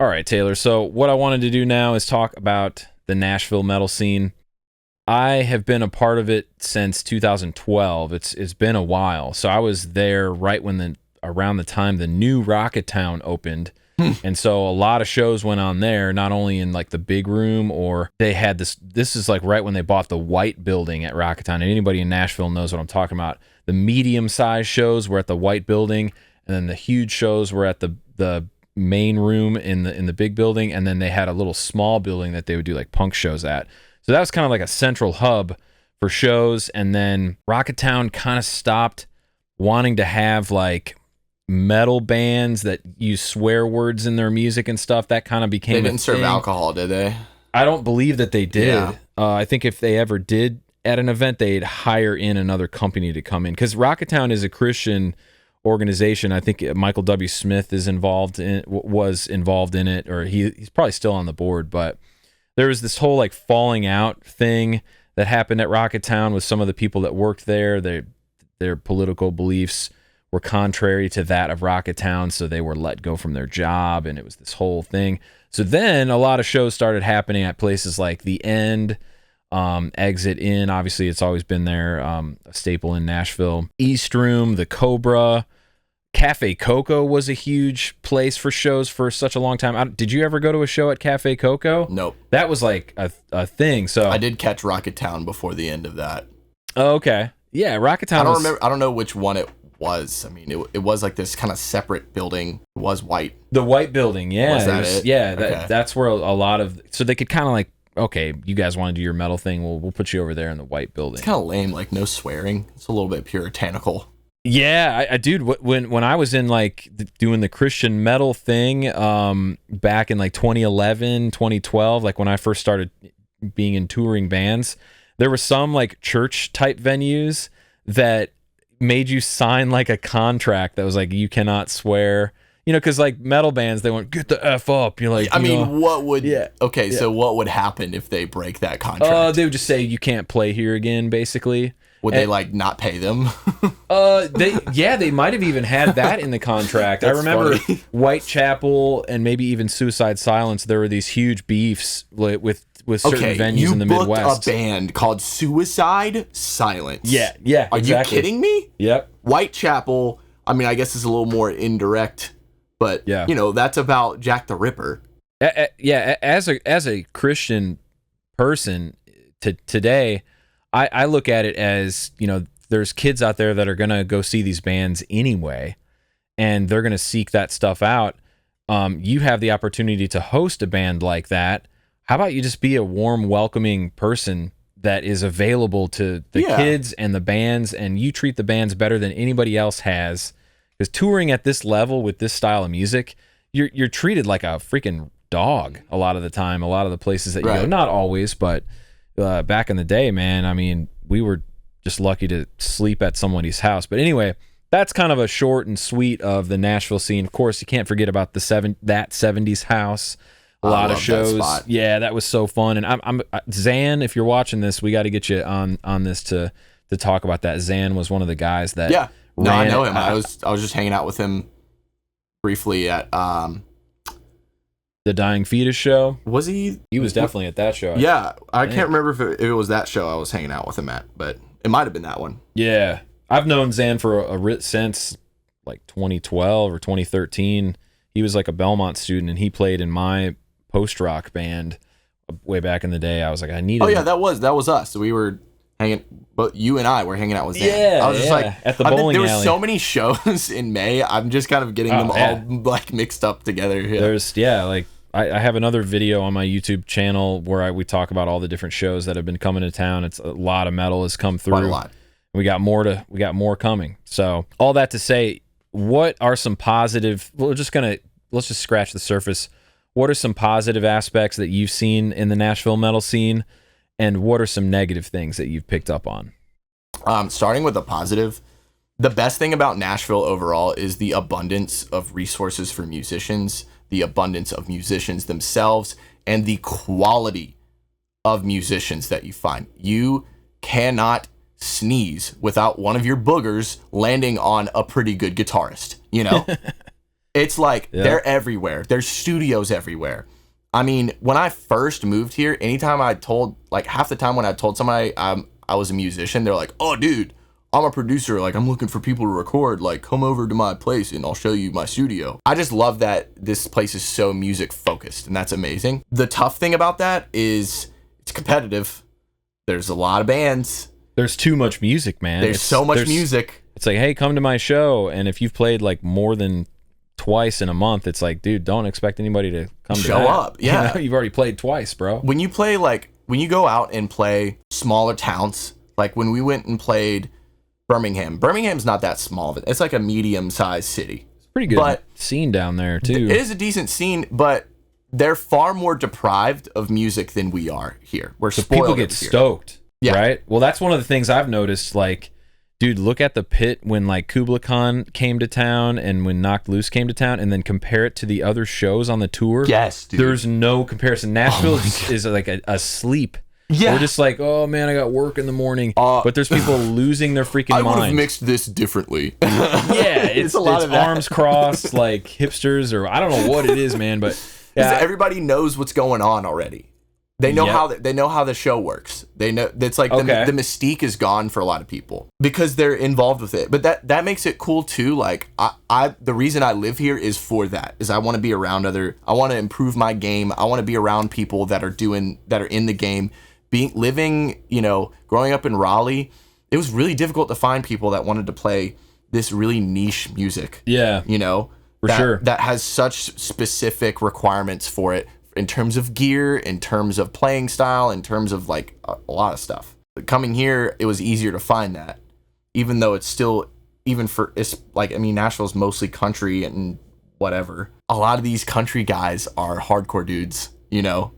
All right, Taylor. So what I wanted to do now is talk about the Nashville metal scene. I have been a part of it since 2012. It's been a while. So I was there right when around the time the new Rocketown opened. And so a lot of shows went on there, not only in like the big room, or they had this is like right when they bought the white building at Rocketown. And anybody in Nashville knows what I'm talking about. The medium-sized shows were at the white building, and then the huge shows were at the main room in the big building, and then they had a little small building that they would do like punk shows at. So that was kind of like a central hub for shows. And then Rocketown kind of stopped wanting to have like metal bands that use swear words in their music and stuff. That kind of became They didn't serve alcohol, did they? I don't believe that they did. Yeah. I think if they ever did at an event, they'd hire in another company to come in, because Rocketown is a Christian organization. I think Michael W. Smith was involved in it, or he's probably still on the board. But there was this whole like falling out thing that happened at Rocketown with some of the people that worked there. Their political beliefs were contrary to that of Rocketown, so they were let go from their job, and it was this whole thing. So then a lot of shows started happening at places like The End, Exit In. Obviously, it's always been there, a staple in Nashville. East Room, The Cobra, Cafe Coco was a huge place for shows for such a long time. Did you ever go to a show at Cafe Coco? Nope. That was like a thing. So I did catch Rocketown before the end of that. Oh, okay. Yeah, Rocketown. I don't know which one it was. I mean, it was like this kind of separate building. It was white. The white building, yeah. Was that it? Yeah, Okay. that's where a lot of... So they could kind of like, okay, you guys want to do your metal thing, we'll put you over there in the white building. It's kind of lame, like no swearing. It's a little bit puritanical. Yeah, I dude, when I was in like doing the Christian metal thing back in like 2011, 2012, like when I first started being in touring bands, there were some like church type venues that made you sign like a contract that was like, you cannot swear, because like metal bands, they went, get the F up. You're like, I mean, what would... Yeah. Okay, so what would happen if they break that contract? They would just say, you can't play here again, basically. Would they like not pay them? They might have even had that in the contract. I remember funny. Whitechapel and maybe even Suicide Silence. There were these huge beefs with certain venues in the Midwest. You booked a band called Suicide Silence. Yeah, Are exactly. you kidding me? Yep. Whitechapel, I mean, I guess it's a little more indirect, but Yeah. That's about Jack the Ripper. As a Christian person today, I look at it as, there's kids out there that are going to go see these bands anyway, and they're going to seek that stuff out. You have the opportunity to host a band like that. How about you just be a warm, welcoming person that is available to the kids and the bands, and you treat the bands better than anybody else has? Because touring at this level with this style of music, you're treated like a freaking dog a lot of the time. A lot of the places that you go, not always, but back in the day, man, I mean, we were just lucky to sleep at somebody's house. But anyway, that's kind of a short and sweet of the Nashville scene. Of course, you can't forget about that 70s house. A lot of shows. That yeah, that was so fun. And I'm Zan, if you're watching this, we got to get you on this to talk about that. Zan was one of the guys that I know him. I was just hanging out with him briefly at the Dying Fetus show. Was he? He was definitely at that show. Yeah, I can't remember if it was that show I was hanging out with him at, but it might have been that one. Yeah, I've known Zan for since like 2012 or 2013. He was like a Belmont student, and he played in my post-rock band way back in the day. I was like, I need. Oh yeah, that was us. We were hanging, but you and I were hanging out with Zan. Yeah, I was just like at the bowling there alley. were so many shows in May. I'm just kind of getting them all like mixed up together. Yeah. There's like I have another video on my YouTube channel where we talk about all the different shows that have been coming to town. It's a lot of metal has come through. Quite a lot. We got more coming. So all that to say, what are some positive? Let's just scratch the surface. What are some positive aspects that you've seen in the Nashville metal scene, and what are some negative things that you've picked up on? Starting with the positive, the best thing about Nashville overall is the abundance of resources for musicians, the abundance of musicians themselves, and the quality of musicians that you find. You cannot sneeze without one of your boogers landing on a pretty good guitarist, It's like they're everywhere. There's studios everywhere. I mean, when I first moved here, anytime I told, like half the time when I told somebody I was a musician, they're like, "Oh, dude, I'm a producer. Like, I'm looking for people to record. Like, come over to my place and I'll show you my studio." I just love that this place is so music focused, and that's amazing. The tough thing about that is it's competitive. There's a lot of bands. There's too much music, man. There's so much music. It's like, hey, come to my show, and if you've played like more than twice in a month, it's like, dude, don't expect anybody to come to show up. Yeah, you know, you've already played twice, bro. When you play, like when you go out and play smaller towns, like when we went and played Birmingham. Birmingham's not that small. It's like a medium-sized city. It's a pretty good scene down there too. It is a decent scene, but they're far more deprived of music than we are here. We're so spoiled. People get stoked, right? Well, that's one of the things I've noticed. Like, dude, look at the pit when like Kubla Khan came to town and when Knocked Loose came to town, and then compare it to the other shows on the tour. Yes, dude. There's no comparison. Nashville is like a sleep. Yeah. We're just like, oh man, I got work in the morning. But there's people losing their freaking mind. I would have mixed this differently. Yeah, it's a lot of arms crossed, like hipsters, or I don't know what it is, man. But yeah, everybody knows what's going on already. They know how the show works. They know it's like the mystique is gone for a lot of people because they're involved with it. But that makes it cool too. Like I the reason I live here is for that. Is I want to be around I want to improve my game. I want to be around people that are in the game. Living, you know, growing up in Raleigh, it was really difficult to find people that wanted to play this really niche music. Yeah. You know, that has such specific requirements for it in terms of gear, in terms of playing style, in terms of like a lot of stuff. But coming here, it was easier to find that, even though it's still, it's like, I mean, Nashville's mostly country and whatever. A lot of these country guys are hardcore dudes, you know?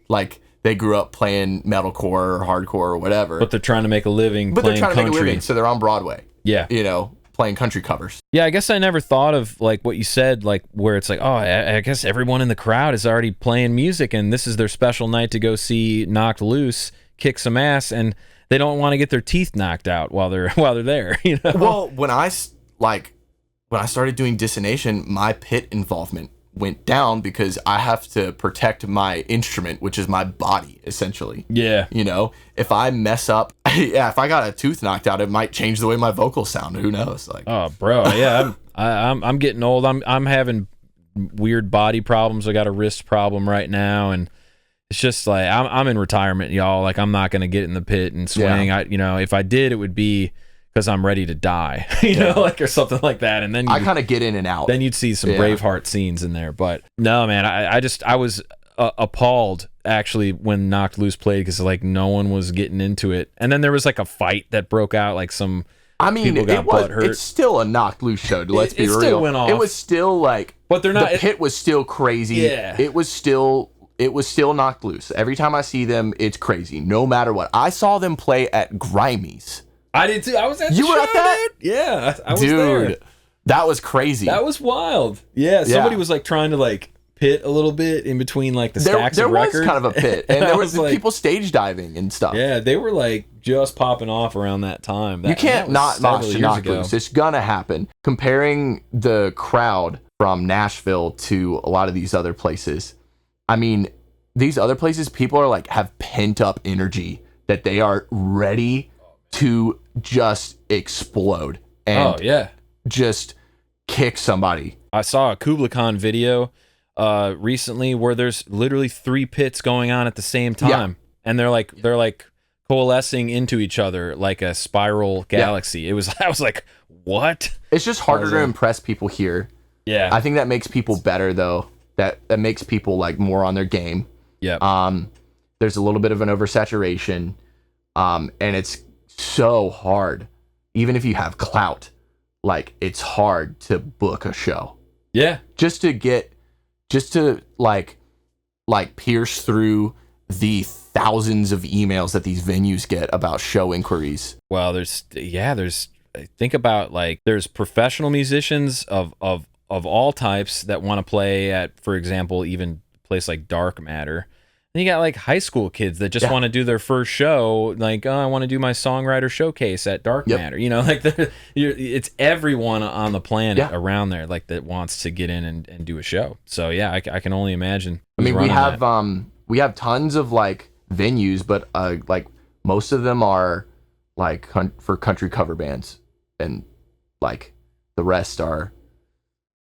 Like they grew up playing metalcore or hardcore or whatever. But they're trying to make a living playing country. So they're on Broadway. Yeah. You know, playing country covers. Yeah, I guess I never thought of like what you said, like where it's like, oh, I guess everyone in the crowd is already playing music and this is their special night to go see Knocked Loose, kick some ass, and they don't want to get their teeth knocked out while they're there, you know? Well, when I started doing Dissonation, my pit involvement went down because I have to protect my instrument, which is my body, essentially. Yeah. You know, if I mess up, if I got a tooth knocked out, it might change the way my vocals sound. Who knows? Like, oh, bro, yeah, I'm getting old. I'm having weird body problems. I got a wrist problem right now, and it's just like I'm in retirement, y'all. Like, I'm not gonna get in the pit and swing. Yeah. If I did, it would be because I'm ready to die, like, or something like that. And then I kind of get in and out. Then you'd see some Braveheart scenes in there. But no, man, I was appalled actually when Knocked Loose played because like no one was getting into it. And then there was like a fight that broke out, like some people got butt hurt. It's still a Knocked Loose show. Let's be real. It still went off. It was still like, but they're not. The pit was still crazy. Yeah. It was still Knocked Loose. Every time I see them, it's crazy. No matter what. I saw them play at Grimey's. I did too. I was at the show, were at that? Dude. Yeah, I was there. Dude, that was crazy. That was wild. Yeah, somebody was like trying to like pit a little bit in between like the stacks of records. There was kind of a pit, and there was like, people stage diving and stuff. Yeah, they were like just popping off around that time. You can't not mosh to Knocked Loose. It's gonna happen. Comparing the crowd from Nashville to a lot of these other places, I mean, these other places, people are like have pent up energy that they are ready to just explode and just kick somebody. I saw a Kubla Khan video recently where there's literally 3 pits going on at the same time, and they're like coalescing into each other like a spiral galaxy. I was like, what? It's just harder to impress people here. Yeah, I think that makes people better though. That makes people like more on their game. Yeah. There's a little bit of an oversaturation, and it's so hard. Even if you have clout, like it's hard to book a show. Yeah. Just to like pierce through the thousands of emails that these venues get about show inquiries. Well, there's think about like there's professional musicians of all types that want to play at, for example, even a place like Dark Matter. you got like high school kids that just want to do their first show, like, oh, I want to do my songwriter showcase at Dark Matter. You know, like it's everyone on the planet around there like that wants to get in and do a show. So yeah, I can only imagine. I mean, we have tons of like venues, but like most of them are like for country cover bands, and like the rest are,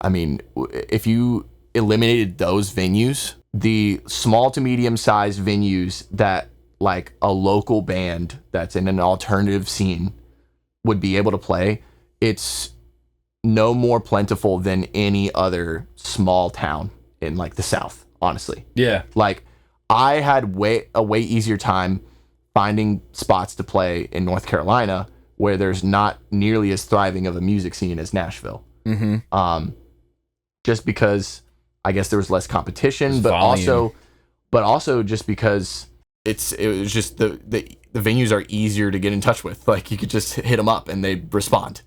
I mean, if you eliminated those venues, the small to medium sized venues that like a local band that's in an alternative scene would be able to play, it's no more plentiful than any other small town in like the South, honestly. Yeah. Like I had a way easier time finding spots to play in North Carolina where there's not nearly as thriving of a music scene as Nashville. Mm-hmm. Just because I guess there was less competition, but also just because it was just the venues are easier to get in touch with. Like you could just hit them up and they respond.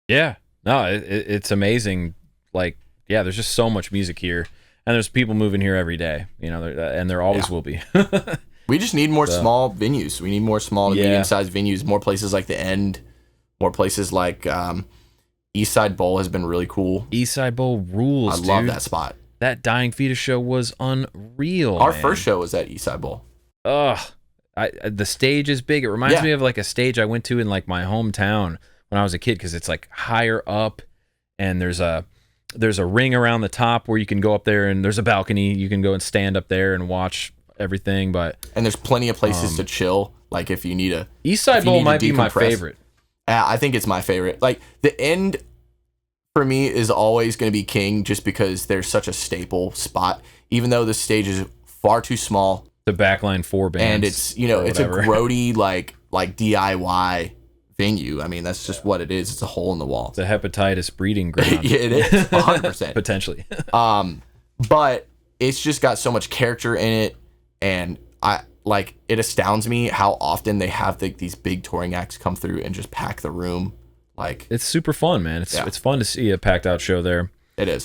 Yeah, no, it's amazing. Like, yeah, there's just so much music here, and there's people moving here every day. You know, and there always will be. We just need more small venues. We need more small to medium-sized venues. More places like the End. More places like Eastside Bowl has been really cool. Eastside Bowl rules. I love that spot. That Dying Fetus show was unreal. Our first show was at Eastside Bowl. Ugh, the stage is big. It reminds me of like a stage I went to in like my hometown when I was a kid, because it's like higher up, and there's a ring around the top where you can go up there, and there's a balcony you can go and stand up there and watch everything. And there's plenty of places to chill. Like if you need a Eastside Bowl might be my favorite. I think it's my favorite. Like the End for me is always going to be king, just because there's such a staple spot, even though the stage is far too small. The backline 4 bands, and it's, you know, it's a grody like DIY venue. I mean, that's just what it is. It's a hole in the wall. It's a hepatitis breeding ground. Yeah, it is 100% potentially. But it's just got so much character in it, and it astounds me how often they have these big touring acts come through and just pack the room. Like, it's super fun, man. It's fun to see a packed out show there. It is.